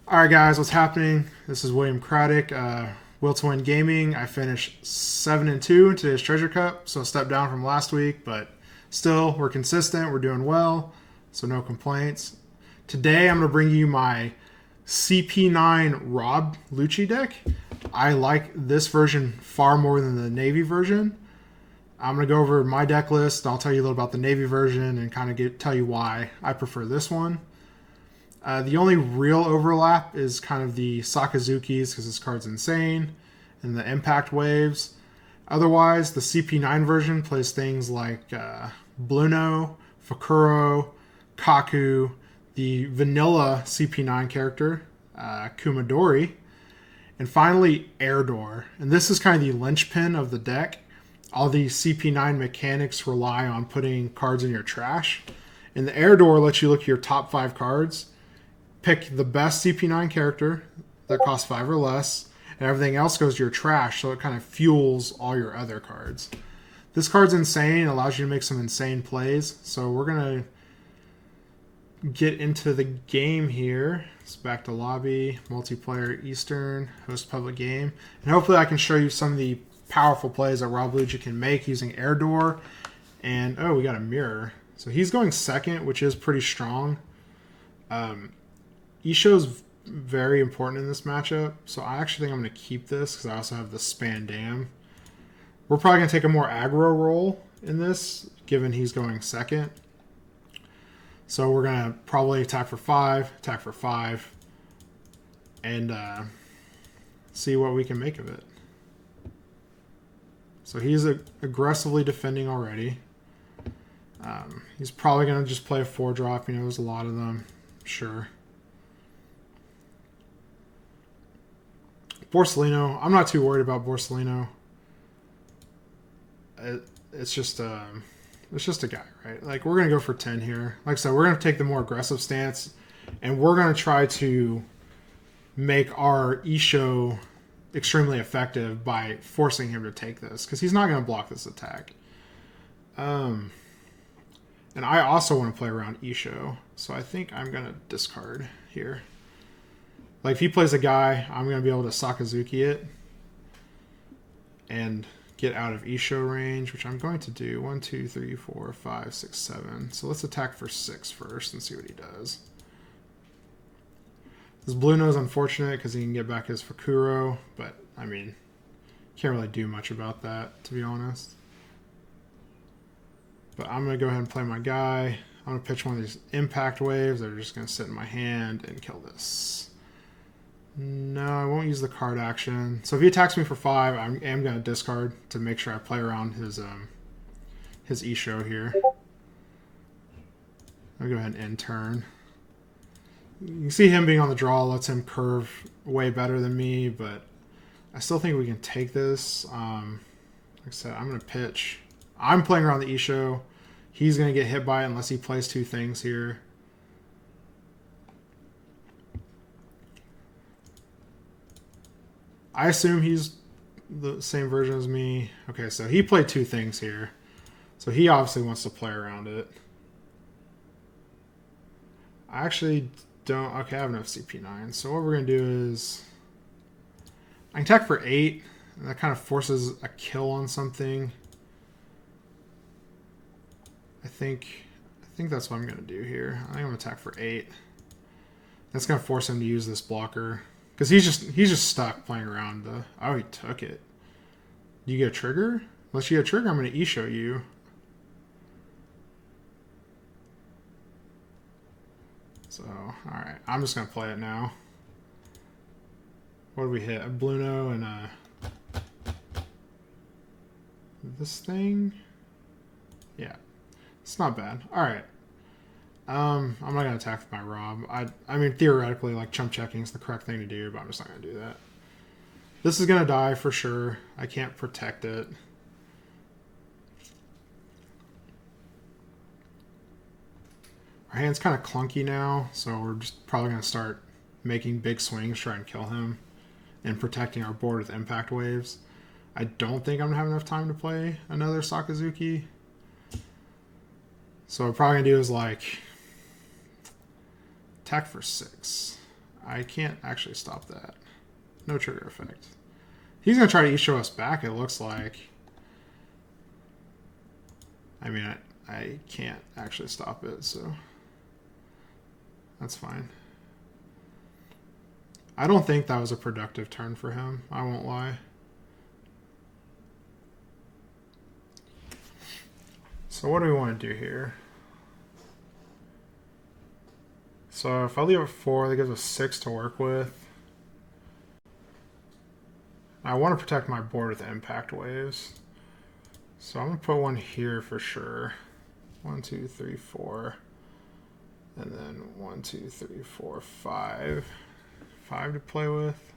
Alright guys, what's happening? This is William Craddock, Will to Win Gaming. I finished 7-2 in today's Treasure Cup, so a step down from last week, but still, we're consistent, we're doing well, so no complaints. Today I'm going to bring you my CP9 Rob Lucci deck. I like this version far more than the Navy version. I'm going to go over my deck list, I'll tell you a little about the Navy version, and kind of tell you why I prefer this one. The only real overlap is kind of the Sakazuki's, because this card's insane, and the impact waves. Otherwise, the CP9 version plays things like Bluno, Fakuro, Kaku, the vanilla CP9 character, Kumadori, and finally Airdoor. And this is kind of the linchpin of the deck. All the CP9 mechanics rely on putting cards in your trash. And the Airdoor lets you look at your top 5 cards, pick the best CP9 character that costs 5 or less, and everything else goes to your trash, so it kind of fuels all your other cards. This card's insane. It allows you to make some insane plays. So we're going to get into the game here. It's back to lobby, multiplayer, Eastern, host public game. And hopefully I can show you some of the powerful plays that Rob Lucci can make using Airdoor. And, oh, we got a mirror. So he's going second, which is pretty strong. Isho's very important in this matchup, so I actually think I'm going to keep this because I also have the Spandam. We're probably going to take a more aggro role in this, given he's going second. So we're going to probably attack for 5, and see what we can make of it. So he's aggressively defending already. He's probably going to just play a 4-drop. You know, there's a lot of them, sure. Borsellino, I'm not too worried about Borsellino. It's just a guy, right? Like, we're going to go for 10 here. Like I said, we're going to take the more aggressive stance, and we're going to try to make our Isho extremely effective by forcing him to take this, because he's not going to block this attack. And I also want to play around Isho, so I think I'm going to discard here. Like, if he plays a guy, I'm going to be able to Sakazuki it and get out of Isho range, which I'm going to do. 1, 2, 3, 4, 5, 6, 7. So let's attack for 6 first and see what he does. This Bluno is unfortunate because he can get back his Fakuro, but, I mean, can't really do much about that, to be honest. But I'm going to go ahead and play my guy. I'm going to pitch one of these impact waves that are just going to sit in my hand and kill this. No, I won't use the card action. So if he attacks me for 5, I am going to discard to make sure I play around his Isho here. I'll go ahead and end turn. You can see him being on the draw lets him curve way better than me, but I still think we can take this. Like I said, I'm going to pitch. I'm playing around the Isho. He's going to get hit by it unless he plays 2 things here. I assume he's the same version as me. Okay, so he played 2 things here. So he obviously wants to play around it. I actually don't... Okay, I have enough CP9. So what we're going to do is... I can attack for 8. And that kind of forces a kill on something. I think that's what I'm going to do here. I think I'm going to attack for 8. That's going to force him to use this blocker. Because he's just stuck playing around the... Oh, he took it. Do you get a trigger? Unless you get a trigger, I'm going to Isho you. So, alright. I'm just going to play it now. What did we hit? A Bluno and a... This thing? Yeah. It's not bad. Alright. I'm not going to attack with my Rob. I mean, theoretically, like, chump checking is the correct thing to do, but I'm just not going to do that. This is going to die for sure. I can't protect it. Our hand's kind of clunky now, so we're just probably going to start making big swings, try and kill him, and protecting our board with impact waves. I don't think I'm going to have enough time to play another Sakazuki. So what I'm probably going to do is, like... attack for 6. I can't actually stop that. No trigger effect. He's going to try to E-show us back, it looks like. I mean, I can't actually stop it, so that's fine. I don't think that was a productive turn for him. I won't lie. So what do we want to do here? So if I leave it 4, that gives us 6 to work with. I want to protect my board with impact waves. So I'm going to put one here for sure. 1, 2, 3, 4. And then 1, 2, 3, 4, 5. 5 to play with.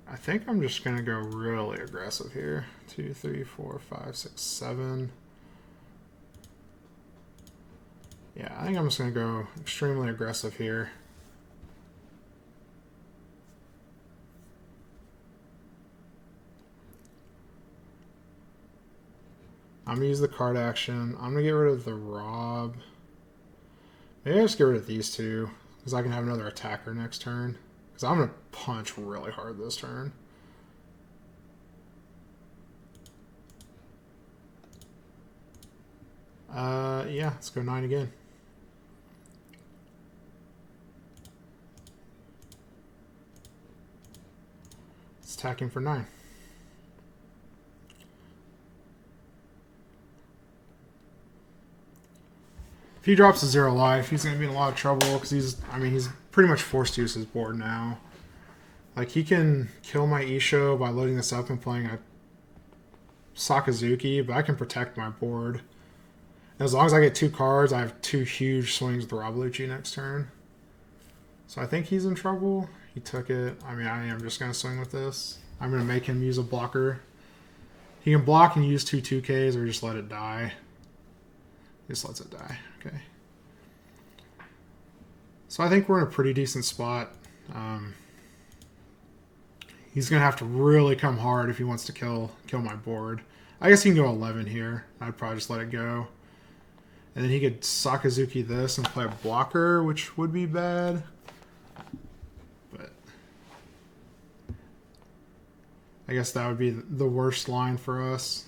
I think I'm just going to go really aggressive here. 2, 3, 4, 5, 6, 7. Yeah, I think I'm just going to go extremely aggressive here. I'm going to use the card action. I'm going to get rid of the Rob. Maybe I just get rid of these two, because I can have another attacker next turn. Because I'm going to punch really hard this turn. Yeah, let's go 9 again. It's attacking for 9. If he drops to 0 life, he's going to be in a lot of trouble because he's pretty much forced to use his board now. Like, he can kill my Isho by loading this up and playing a Sakazuki, but I can protect my board. And as long as I get 2 cards, I have 2 huge swings with Rob Lucci next turn. So I think he's in trouble. He took it. I mean, I am just going to swing with this. I'm going to make him use a blocker. He can block and use 2 2Ks or just let it die. Just lets it die. Okay. So I think we're in a pretty decent spot. He's going to have to really come hard if he wants to kill my board. I guess he can go 11 here. I'd probably just let it go. And then he could Sakazuki this and play a blocker, which would be bad. But I guess that would be the worst line for us.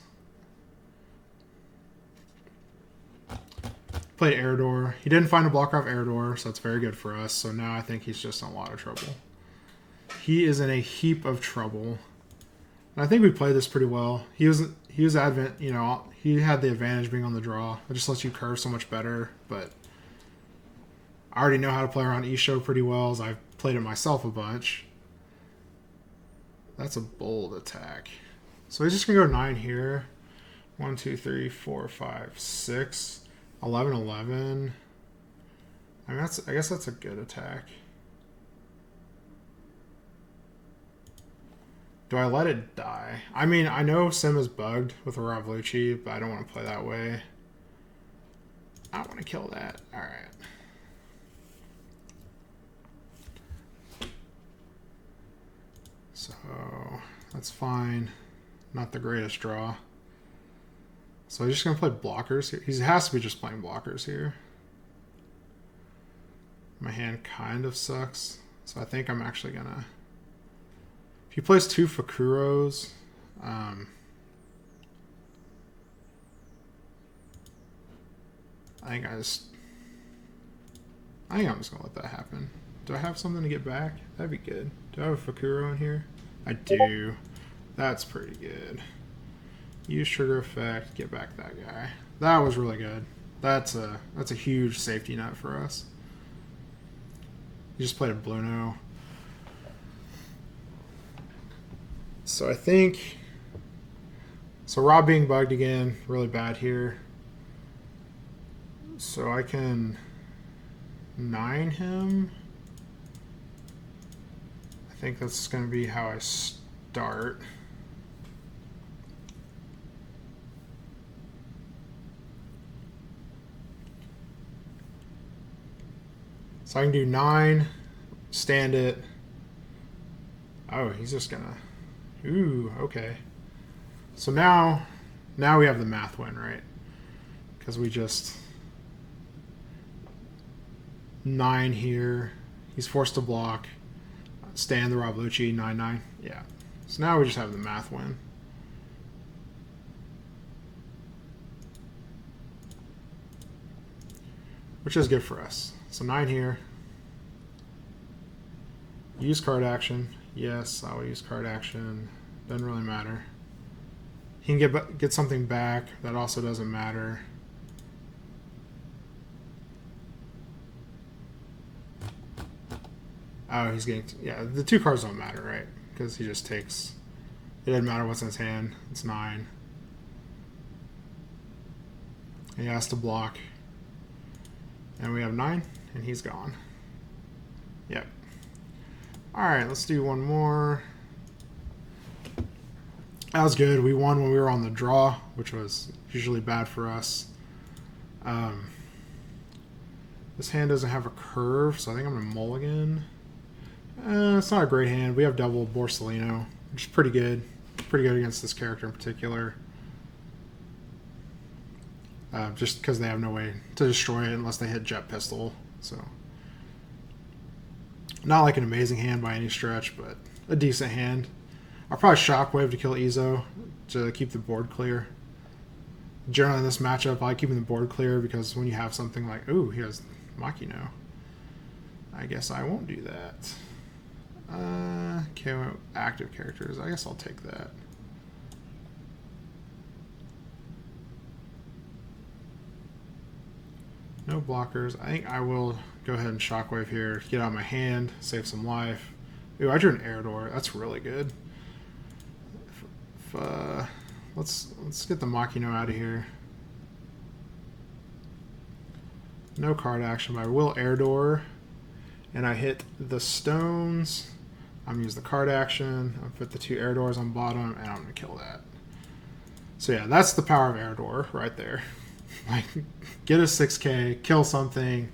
Played Airdor. He didn't find a blocker off Airdor, so that's very good for us. So now I think he's just in a lot of trouble. He is in a heap of trouble. And I think we played this pretty well. He was advent, you know, he had the advantage being on the draw. It just lets you curve so much better, but I already know how to play around Isho pretty well as I've played it myself a bunch. That's a bold attack. So he's just going to go 9 here. 1, 2, 3, 4, 5, 6. 11, 11. I mean, I guess that's a good attack. Do I let it die? I mean, I know Sim is bugged with Rob Lucci, but I don't want to play that way. I want to kill that. All right. So that's fine. Not the greatest draw. So he's just going to play blockers here. He has to be just playing blockers here. My hand kind of sucks. So I think I'm actually going to... If he plays 2 Fukuros... I think I'm just going to let that happen. Do I have something to get back? That'd be good. Do I have a Fukuro in here? I do. That's pretty good. Use trigger effect, get back that guy. That was really good. That's a huge safety net for us. You just played a Bluno. So I think... So Rob being bugged again, really bad here. So I can 9 him. I think that's going to be how I start. So I can do 9, stand it. Oh, he's just gonna... Ooh, okay. So now we have the math win, right? Because we just... 9 here. He's forced to block. Stand the Rob Lucci, 9-9. Yeah. So now we just have the math win. Which is good for us. So 9 here. Use card action. Yes, I will use card action. Doesn't really matter. He can get something back. That also doesn't matter. Oh, he's getting... Yeah, the 2 cards don't matter, right? Because he just takes... It doesn't matter what's in his hand. It's 9. He has to block. And we have 9, and he's gone. Yep. Alright, let's do one more. That was good. We won when we were on the draw, which was usually bad for us. This hand doesn't have a curve, so I think I'm going to mulligan. It's not a great hand. We have double Borsellino, which is pretty good. Pretty good against this character in particular. Just because they have no way to destroy it unless they hit Jet Pistol. So, not like an amazing hand by any stretch, but a decent hand. I'll probably Shockwave to kill Ezo to keep the board clear. Generally in this matchup, I like keeping the board clear because when you have something like, ooh, he has Makino. I guess I won't do that. KO active characters. I guess I'll take that. No blockers. I think I will go ahead and Shockwave here. Get out of my hand. Save some life. Ooh, I drew an air door. That's really good. Let's get the Makino out of here. No card action, but I will air door. And I hit the stones. I'm going to use the card action. I'll put the 2 air doors on bottom, and I'm going to kill that. So yeah, that's the power of air door right there. Like, get a 6K, kill something,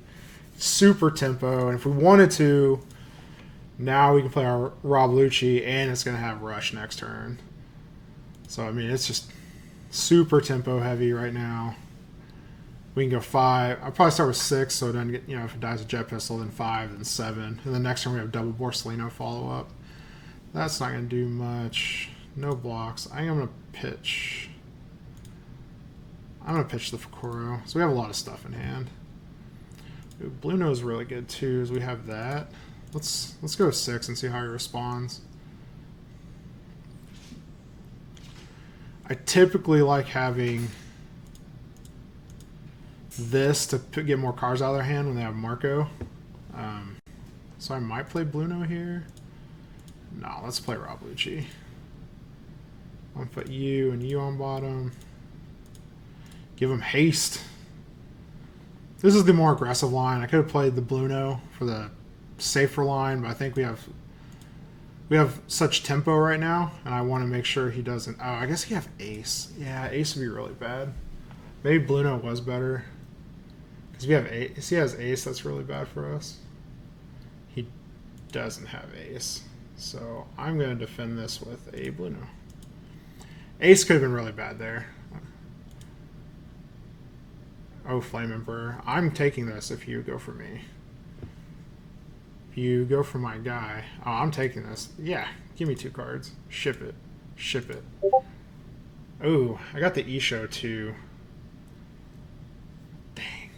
super tempo, and if we wanted to, now we can play our Rob Lucci, and it's going to have Rush next turn. So, I mean, it's just super tempo heavy right now. We can go 5. I'll probably start with 6, so it doesn't get, if it dies with Jet Pistol, then 5, then 7. And then next turn we have double Borsellino follow-up. That's not going to do much. No blocks. I think I'm going to pitch. I'm going to pitch the Fukuro. So we have a lot of stuff in hand. Ooh, Blue Nose is really good too, as we have that. Let's go 6 and see how he responds. I typically like having this to get more cards out of their hand when they have Marco. So I might play Bluno here. No, let's play Rob Lucci. I'll put you and you on bottom. Give him haste. This is the more aggressive line. I could have played the Bluno for the safer line, but I think we have such tempo right now, and I want to make sure he doesn't. Oh, I guess he have Ace. Yeah, Ace would be really bad. Maybe Bluno was better. Because we have Ace. He has Ace, that's really bad for us. He doesn't have Ace. So I'm going to defend this with a Bluno. Ace could have been really bad there. Oh, Flame Emperor. I'm taking this if you go for me. If you go for my guy. Oh, I'm taking this. Yeah, give me 2 cards. Ship it. Ship it. Oh, I got the Isho too. Dang.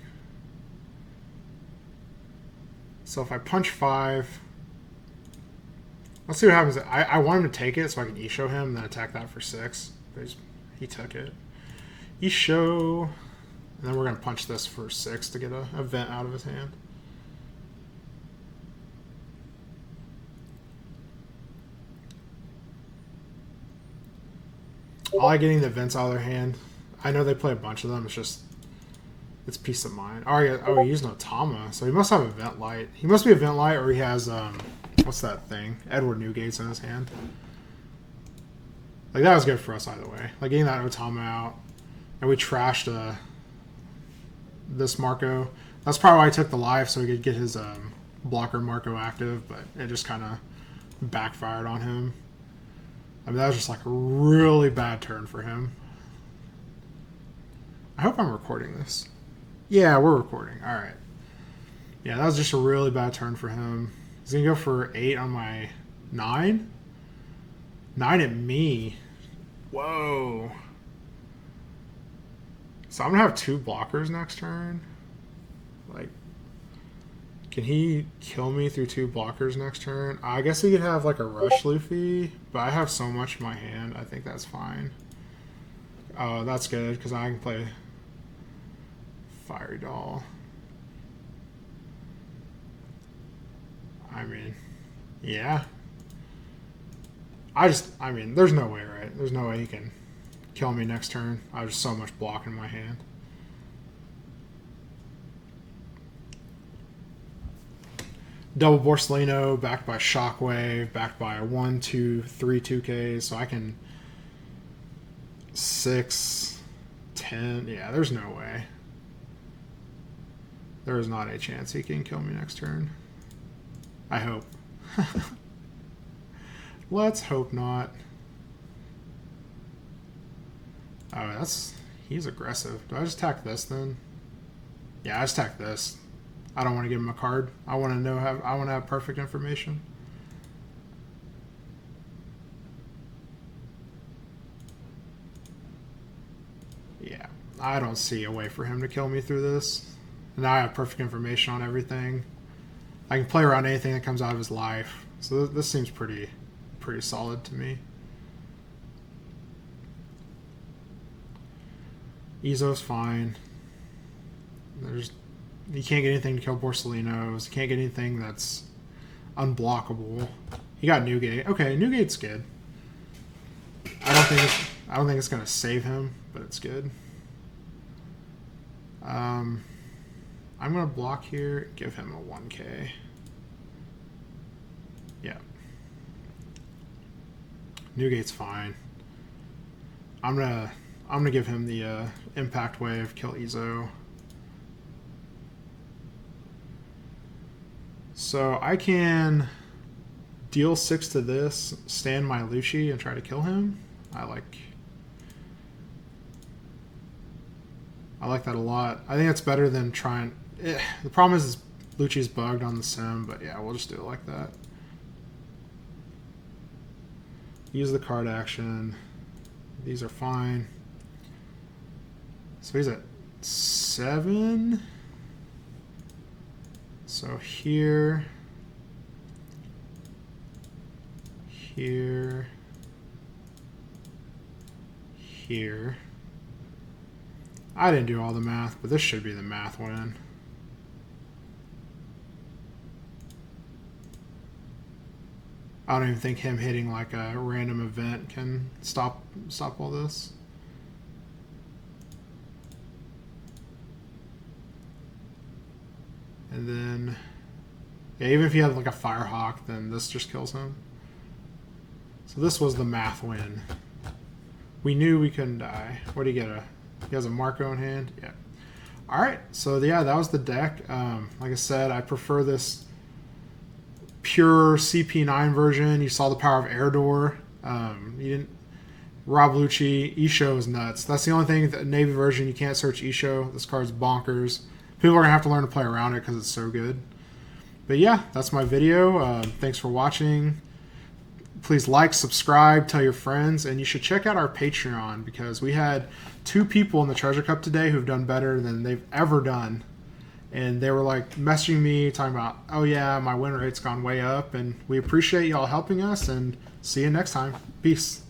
So if I punch 5... Let's see what happens. I want him to take it so I can Isho him and then attack that for 6. But he took it. Isho... And then we're going to punch this for 6 to get a vent out of his hand. I like getting the vents out of their hand. I know they play a bunch of them. It's just, it's peace of mind. Oh, he used an Otama. So he must have a vent light. He must be a vent light, or he has, what's that thing? Edward Newgate's in his hand. Like, that was good for us either way. Like, getting that Otama out. And we trashed this Marco. That's probably why I took the life, so he could get his blocker Marco active, but it just kind of backfired on him. I mean, that was just like a really bad turn for him. I hope I'm recording this. Yeah, we're recording. All right. Yeah, that was just a really bad turn for him. He's going to go for 8 on my 9. 9 at me. Whoa. So I'm going to have 2 blockers next turn. Like, can he kill me through 2 blockers next turn? I guess he could have like a rush Luffy, but I have so much in my hand. I think that's fine. Oh, that's good because I can play Fiery Doll. I mean, yeah. I mean, there's no way, right? There's no way he can kill me next turn. I have just so much block in my hand. Double Borsellino, backed by Shockwave, backed by a 1, 2, 3 2K, so I can 6, 10. Yeah, there's no way. There is not a chance he can kill me next turn. I hope. Let's hope not. Oh, he's aggressive. Do I just attack this then? Yeah, I just attack this. I don't want to give him a card. I want to have perfect information. Yeah, I don't see a way for him to kill me through this. Now I have perfect information on everything. I can play around anything that comes out of his life. So this seems pretty solid to me. Izo's fine. You can't get anything to kill Borsellino's. You can't get anything that's unblockable. He got Newgate. Okay, Newgate's good. I don't think it's gonna save him, but it's good. I'm gonna block here. Give him a 1K. Yeah. Newgate's fine. I'm gonna give him the impact wave. Kill Izo. So I can deal 6 to this, stand my Lucci, and try to kill him. I like that a lot. I think it's better than trying. The problem is Lucci's bugged on the sim, but yeah, we'll just do it like that. Use the card action. These are fine. So he's at 7. So here, here, here. I didn't do all the math, but this should be the math win. I don't even think him hitting like a random event can stop all this. And then, yeah, even if he had like a Firehawk, then this just kills him. So this was the math win. We knew we couldn't die. What do you get? He has a Marco in hand? Yeah. All right. So, yeah, that was the deck. Like I said, I prefer this pure CP9 version. You saw the power of Air Door. Rob Lucci, Isho is nuts. That's the only thing, the Navy version, you can't search Isho. This card's bonkers. People are going to have to learn to play around it because it's so good. But yeah, that's my video. Thanks for watching. Please like, subscribe, tell your friends, and you should check out our Patreon because we had 2 people in the Treasure Cup today who've done better than they've ever done. And they were like messaging me talking about, oh yeah, my win rate's gone way up, and we appreciate y'all helping us, and see you next time. Peace.